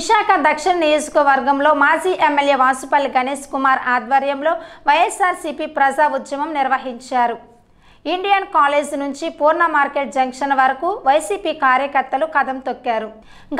విశాఖ దక్షిణ నియోజకవర్గంలో మాజీ ఎమ్మెల్యే వాసుపల్లి గణేష్ కుమార్ ఆధ్వర్యంలో వైఎస్ఆర్సీపీ ప్రజా ఉద్యమం నిర్వహించారు. ఇండియన్ కాలేజ్ నుంచి పూర్ణ మార్కెట్ జంక్షన్ వరకు వైసీపీ కార్యకర్తలు కదం తొక్కారు.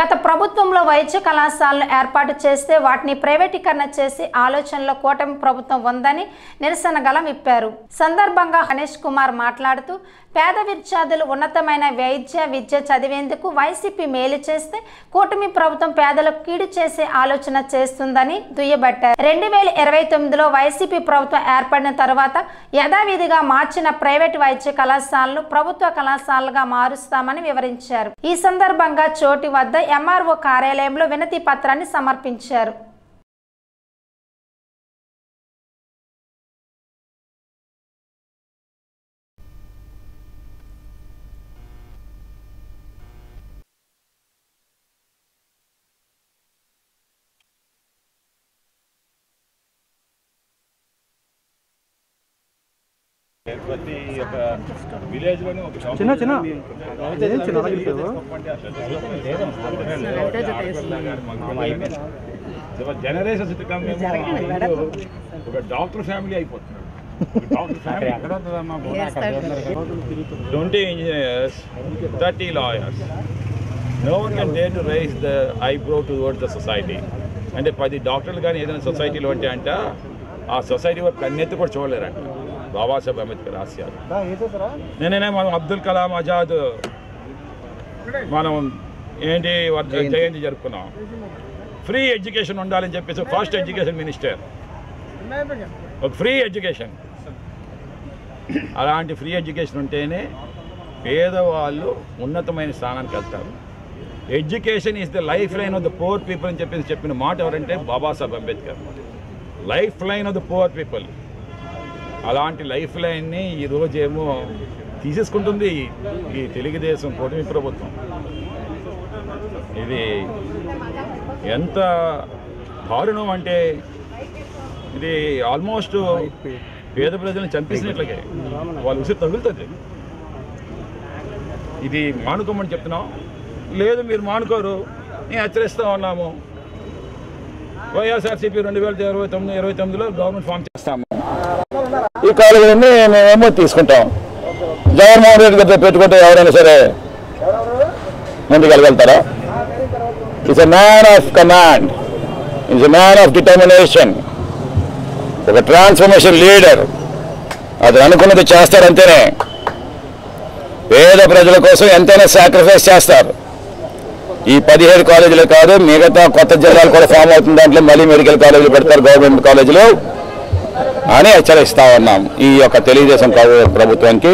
గత ప్రభుత్వంలో వైద్య కళాశాలను ఏర్పాటు చేస్తే వాటిని ప్రైవేటీకరణ చేసి ఆలోచనలో కూటమి ప్రభుత్వం ఉందని నిరసన గళం విప్పారు. సందర్భంగా గణేష్ కుమార్ మాట్లాడుతూ పేద విద్యార్థులు ఉన్నతమైన వైద్య విద్య చదివేందుకు వైసీపీ మేలు చేస్తే కూటమి ప్రభుత్వం పేదలకు కీడు చేసే ఆలోచన చేస్తుందని దుయ్యబట్టారు. 2029లో వైసీపీ ప్రభుత్వం ఏర్పడిన తర్వాత యథావిధిగా మార్చిన ప్రైవేట్ వైద్య కళాశాలను ప్రభుత్వ కళాశాలగా మారుస్తామని వివరించారు. ఈ సందర్భంగా చోటి వద్ద ఎంఆర్ఓ కార్యాలయంలో వినతి పత్రాన్ని సమర్పించారు. చిన్న చిన్న జనరేషన్స్ ఒక డాక్టర్ ఫ్యామిలీ అయిపోతున్నారు. 20 engineers, 30 lawyers. No one can dare to raise the eyebrow towards the society. అంటే 10 డాక్టర్లు కానీ ఏదైనా సొసైటీలో అంటే అంట ఆ సొసైటీ వారు కన్నెత్తి కూడా చూడలేరంట. బాబాసాహెబ్ అంబేద్కర్ ఆశయాలు నేనే మనం అబ్దుల్ కలాం ఆజాద్ మనం ఏంటి జయంతి జరుపుకున్నాం. ఫ్రీ ఎడ్యుకేషన్ ఉండాలని చెప్పేసి ఫస్ట్ ఎడ్యుకేషన్ మినిస్టర్ ఒక ఫ్రీ ఎడ్యుకేషన్. అలాంటి ఫ్రీ ఎడ్యుకేషన్ ఉంటేనే పేదవాళ్ళు ఉన్నతమైన స్థానానికి వెళ్తారు. Education is the life line of the poor people అని చెప్పేసి చెప్పిన మాట ఎవరంటే Babasaheb Ambedkar. Life line of the poor people. అలాంటి లైఫ్ లైన్ని ఈరోజేమో తీసేసుకుంటుంది ఈ తెలుగుదేశం కూటమి ప్రభుత్వం. ఇది ఎంత దారుణం అంటే ఇది ఆల్మోస్ట్ పేద ప్రజలను చంపేసినట్లకే వాళ్ళు ఉసిరి తగులుతుంది. ఇది మానుకోమని చెప్తున్నాం. లేదు మీరు మానుకోరు, నేను హెచ్చరిస్తూ ఉన్నాము. వైఎస్ఆర్సీపీ 2029లో గవర్నమెంట్ ఫామ్ చేస్తాము. ఈ కాలేజీని మేమేమో తీసుకుంటాం. జగన్మోహన్ రెడ్డి గారితో పెట్టుకుంటే ఎవరైనా సరే ముందుకెళ్ళగలుగుతారా? It's a man of command, it's a man of determination, ఒక ట్రాన్స్ఫర్మేషన్ లీడర్. అది అనుకున్నది చేస్తారంతేనే. పేద ప్రజల కోసం ఎంతైనా సాక్రిఫైస్ చేస్తారు. ఈ 17 కాలేజీలు కాదు, మిగతా కొత్త జిల్లాలు కూడా ఫామ్ అవుతుంది. దాంట్లో మళ్ళీ మెడికల్ కాలేజీలు పెడతారు, గవర్నమెంట్ కాలేజీలు అని హెచ్చరిస్తా ఉన్నాం. ఈ యొక్క తెలుగుదేశం ప్రభుత్వానికి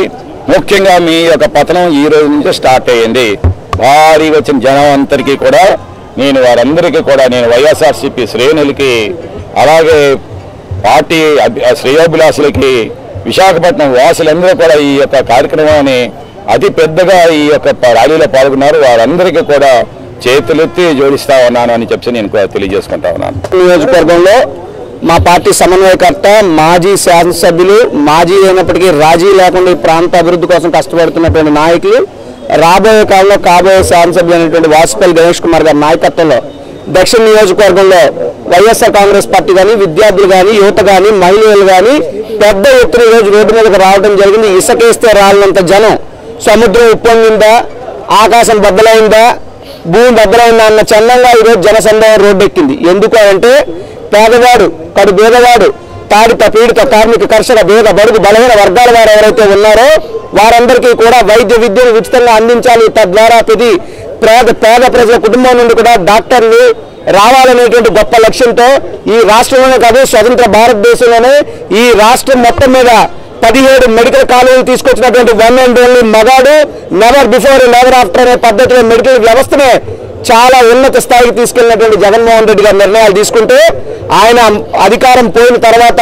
ముఖ్యంగా మీ యొక్క పతనం ఈ రోజు నుంచి స్టార్ట్ అయ్యింది. భారీగా వచ్చిన జనం అందరికీ కూడా వారందరికీ కూడా వైఎస్ఆర్సీపీ శ్రేణులకి అలాగే పార్టీ శ్రేయోభిలాషులకి విశాఖపట్నం వాసులందరూ కూడా ఈ యొక్క కార్యక్రమాన్ని అతి పెద్దగా ఈ యొక్క ర్యాలీలో పాల్గొన్నారు. వారందరికీ కూడా చేతులెత్తి జోడిస్తా ఉన్నాను అని చెప్పి నేను తెలియజేసుకుంటా ఉన్నాను. నియోజకవర్గంలో మా పార్టీ సమన్వయకర్త, మాజీ శాసనసభ్యులు, మాజీ అయినప్పటికీ రాజీ లేకుండా ఈ ప్రాంత అభివృద్ధి కోసం కష్టపడుతున్నటువంటి నాయకులు, రాబోయే కాలంలో కాబోయే శాసనసభ్యులు అయినటువంటి వాసుపల్లి గణేష్ కుమార్ గారి నాయకత్వంలో దక్షిణ నియోజకవర్గంలో వైఎస్ఆర్ కాంగ్రెస్ పార్టీ కానీ, విద్యార్థులు కానీ, యువత కానీ, మహిళలు కానీ పెద్ద ఎత్తున ఈరోజు రోడ్డు మీదకి రావడం జరిగింది. ఇసుకేస్తే రాలినంత జనం, సముద్రం ఉప్పొంగిందా, ఆకాశం బద్దలైందా, భూమి బద్దలైందా అన్న చందంగా ఈరోజు జనసందోహం రోడ్డెక్కింది. ఎందుకు అంటే పేదవాడు, కడు పేదవాడు, తాడిత పీడిత కార్మిక కర్షక పేద బడుగు బలహీన వర్గాల వారు ఎవరైతే ఉన్నారో వారందరికీ కూడా వైద్య విద్యను ఉచితంగా అందించాలి. తద్వారా పేద ప్రజల కుటుంబం నుండి కూడా డాక్టర్లు రావాలనేటువంటి గొప్ప లక్ష్యంతో ఈ రాష్ట్రంలోనే కాదు స్వతంత్ర భారతదేశంలోనే ఈ రాష్ట్రం మొత్తం మీద 17 మెడికల్ కాలేజీలు తీసుకొచ్చినటువంటి వన్ అండ్ ఓన్లీ మగాడు, నెవర్ బిఫోర్ నెవర్ ఆఫ్టర్ అనే పద్ధతిలో మెడికల్ వ్యవస్థనే చాలా ఉన్నత స్థాయికి తీసుకెళ్లినటువంటి జగన్మోహన్ రెడ్డి గారి నిర్ణయాలు తీసుకుంటే ఆయన అధికారం పోయిన తర్వాత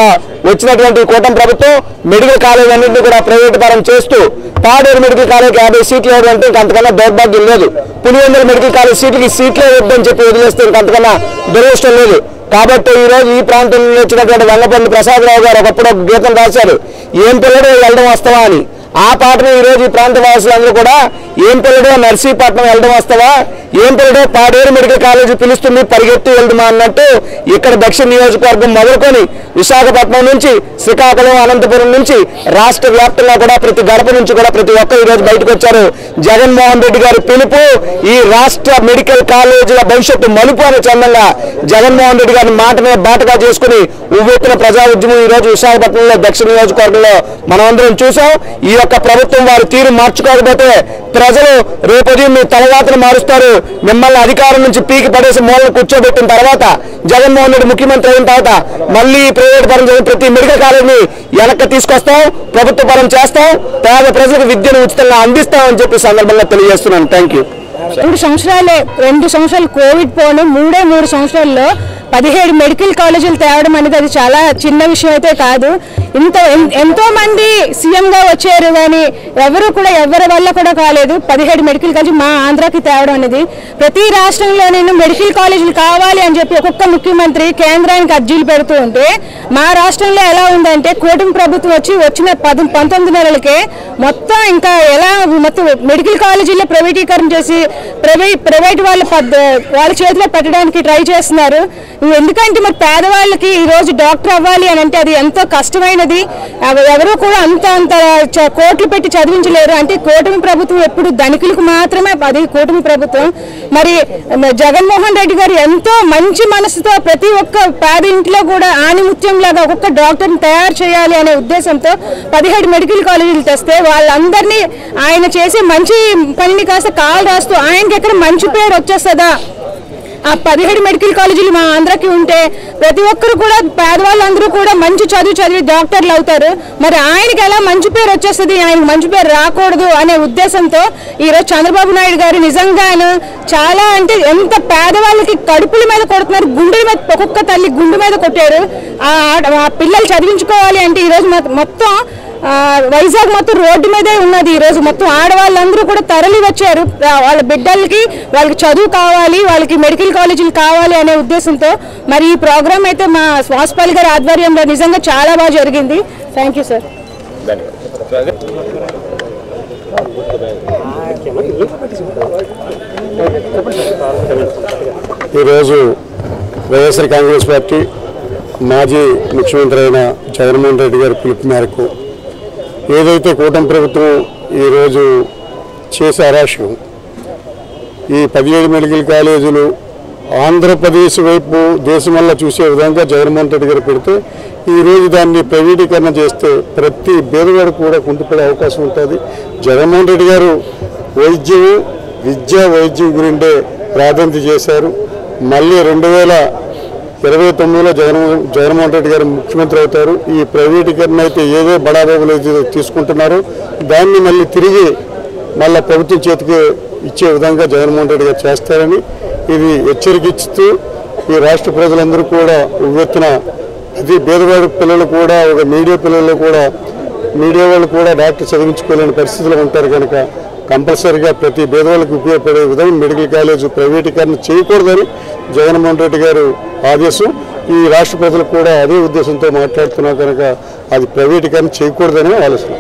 వచ్చినటువంటి కూటమి ప్రభుత్వం మెడికల్ కాలేజ్ అన్నింటినీ కూడా ప్రైవేట్ పరం చేస్తూ పాడేరు మెడికల్ కాలేజ్కి 50 సీట్లు ఇవ్వడం అంటే ఇంకంతకన్నా దౌర్భాగ్యం లేదు. పులివెందుల మెడికల్ కాలేజ్ సీట్లకి సీట్లే వద్దని చెప్పి వదిలేస్తే ఇంకంతకన్నా దురదృష్టం లేదు. కాబట్టి ఈ రోజు ఈ ప్రాంతంలో వచ్చినటువంటి వంగపల్లి ప్రసాదరావు గారు ఒకప్పుడు ఒక గీతం రాశారు, ఏం పిల్లడు వెళ్ళడం వస్తావా అని. ఆ పాటను ఈరోజు ఈ ప్రాంత వాసులందరూ కూడా ఏం పిల్లడో నర్సీపట్నం వెళ్ళడం వస్తావా, ఏం పిల్లడో పాడేరు మెడికల్ కాలేజీ పిలుస్తుంది పరిగెత్తి వెళ్దామా అన్నట్టు ఇక్కడ దక్షిణ నియోజకవర్గం మొదలుకొని విశాఖపట్నం నుంచి శ్రీకాకుళం అనంతపురం నుంచి రాష్ట్ర వ్యాప్తంగా కూడా ప్రతి గడప నుంచి కూడా ప్రతి ఒక్కరు ఈరోజు బయటకు వచ్చారు. జగన్మోహన్ రెడ్డి గారి పిలుపు ఈ రాష్ట్ర మెడికల్ కాలేజీల భవిష్యత్తు మలుపు అనే చందంగా జగన్మోహన్ రెడ్డి గారిని మాటనే బాటగా చేసుకుని ఉవ్వెత్తున ప్రజా ఉద్యమం ఈ రోజు విశాఖపట్నంలో దక్షిణ నియోజకవర్గంలో మనమందరం చూసాం. ఈ యొక్క ప్రభుత్వం వారి తీరు మార్చుకోకపోతే ప్రజలు రేపు ఉదయం మీ తలవాతను మారుస్తారు. మిమ్మల్ని అధికారం నుంచి పీకి పడేసి మూలను కూర్చోబెట్టిన తర్వాత జగన్మోహన్ రెడ్డి ముఖ్యమంత్రి అయిన తర్వాత మళ్ళీ ప్రైవేట్ పరం జరిగిన ప్రతి మెడికల్ కాలేజీని వెనక్కి తీసుకొస్తాం, ప్రభుత్వ పరం చేస్తాం, పేద ప్రజలకు విద్యను ఉచితంగా అందిస్తామని చెప్పి సందర్భంగా తెలియజేస్తున్నాను. Thank you. 2 సంవత్సరాలు కోవిడ్ పోను 3 సంవత్సరాల్లో 17 మెడికల్ కాలేజీలు తేవడం అనేది అది చాలా చిన్న విషయం అయితే కాదు. ఎంతో మంది సీఎంగా వచ్చారు కానీ ఎవరు కూడా ఎవరి వల్ల కూడా కాలేదు 17 మెడికల్ కాలేజీ మా ఆంధ్రాకి తేవడం అనేది. ప్రతి రాష్ట్రంలోనూ మెడికల్ కాలేజీలు కావాలి అని చెప్పి ఒక్కొక్క ముఖ్యమంత్రి కేంద్రానికి అర్జీలు పెడుతూ ఉంటే మా రాష్ట్రంలో ఎలా ఉందంటే కూటమి ప్రభుత్వం వచ్చిన 19 నెలలకే మొత్తం ఇంకా ఎలా మొత్తం మెడికల్ కాలేజీల్లో ప్రైవేటీకరణ చేసి ప్రైవేట్ వాళ్ళ చేతిలో పెట్టడానికి ట్రై చేస్తున్నారు. ఎందుకంటే మరి పేదవాళ్ళకి ఈరోజు డాక్టర్ అవ్వాలి అని అంటే అది ఎంతో కష్టమైనది. ఎవరు కూడా అంత కోట్లు పెట్టి చదివించలేరు. అంటే కూటమి ప్రభుత్వం ఎప్పుడు ధనికులకు మాత్రమే అది కూటమి ప్రభుత్వం. మరి జగన్మోహన్ రెడ్డి గారు ఎంతో మంచి మనసుతో ప్రతి ఒక్క పేద ఇంట్లో కూడా ఆణిముత్యం లాగా ఒక్కొక్క డాక్టర్ని తయారు చేయాలి అనే ఉద్దేశంతో 17 మెడికల్ కాలేజీలు తెస్తే వాళ్ళందరినీ ఆయన చేసే మంచి పనిని కాస్త కాలు రాస్తూ ఆయనకి ఎక్కడ మంచి పేరు వచ్చేస్తుందా, ఆ 17 మెడికల్ కాలేజీలు మా ఆంధ్రాకి ఉంటే ప్రతి ఒక్కరు కూడా పేదవాళ్ళందరూ కూడా మంచి చదివి డాక్టర్లు అవుతారు. మరి ఆయనకి ఎలా మంచి పేరు వచ్చేస్తుంది, ఆయనకు మంచి పేరు రాకూడదు అనే ఉద్దేశంతో ఈరోజు చంద్రబాబు నాయుడు గారు నిజంగాను చాలా అంటే ఎంత పేదవాళ్ళకి కడుపుల మీద కొడుతున్నారు, గుండెల మీద ఒక్కొక్క తల్లి గుండె మీద కొట్టారు. ఆ పిల్లలు చదివించుకోవాలి అంటే ఈరోజు మొత్తం వైజాగ్ మొత్తం రోడ్డు మీదే ఉన్నది. ఈరోజు మొత్తం ఆడవాళ్ళందరూ కూడా తరలి వచ్చారు. వాళ్ళ బిడ్డలకి వాళ్ళకి చదువు కావాలి, వాళ్ళకి మెడికల్ కాలేజీలు కావాలి అనే ఉద్దేశంతో మరి ఈ ప్రోగ్రామ్ అయితే మా వాసుపల్లి గారి ఆధ్వర్యంలో నిజంగా చాలా బాగా జరిగింది. Thank you sir. ఈరోజు వైఎస్ఆర్ కాంగ్రెస్ పార్టీ మాజీ ముఖ్యమంత్రి అయిన జగన్మోహన్ రెడ్డి గారి పిలుపు మేరకు ఏదైతే కూటమి ప్రభుత్వం ఈరోజు చేసే అరాచకం ఈ 17 మెడికల్ కాలేజీలు ఆంధ్రప్రదేశ్ వైపు దేశమల్లా చూసే విధంగా జగన్మోహన్ రెడ్డి గారు పెడితే ఈరోజు దాన్ని ప్రైవేటీకరణ చేస్తే ప్రతి పేదవాడు కూడా కుంటుపడే అవకాశం ఉంటుంది. జగన్మోహన్ రెడ్డి గారు వైద్యం గురిండే ప్రాధాన్యత చేశారు. మళ్ళీ 2029లో జగన్మోహన్ రెడ్డి గారు ముఖ్యమంత్రి అవుతారు. ఈ ప్రైవేటీకరణ అయితే ఏదో బడాబాబులు తీసుకుంటున్నారో దాన్ని మళ్ళీ తిరిగి ప్రభుత్వం చేతికి ఇచ్చే విధంగా జగన్మోహన్ రెడ్డి గారు చేస్తారని ఇది హెచ్చరికిస్తూ ఈ రాష్ట్ర ప్రజలందరూ కూడా ఉవ్వెత్తున అది పేదవాడి పిల్లలు కూడా ఒక మీడియా వాళ్ళు కూడా డాక్టర్ చదివించుకోలేని పరిస్థితుల్లో ఉంటారు కనుక కంపల్సరీగా ప్రతి పేదవాళ్ళకి ఉపయోగపడే విధంగా మెడికల్ కాలేజ్ ప్రైవేటీకరణ చేయకూడదని జగన్మోహన్ రెడ్డి గారు ఆదేశం. ఈ రాష్ట్ర ప్రజలు కూడా అదే ఉద్దేశంతో మాట్లాడుతున్నారు కనుక అది ప్రైవేటీకరణ చేయకూడదని ఆలోచన.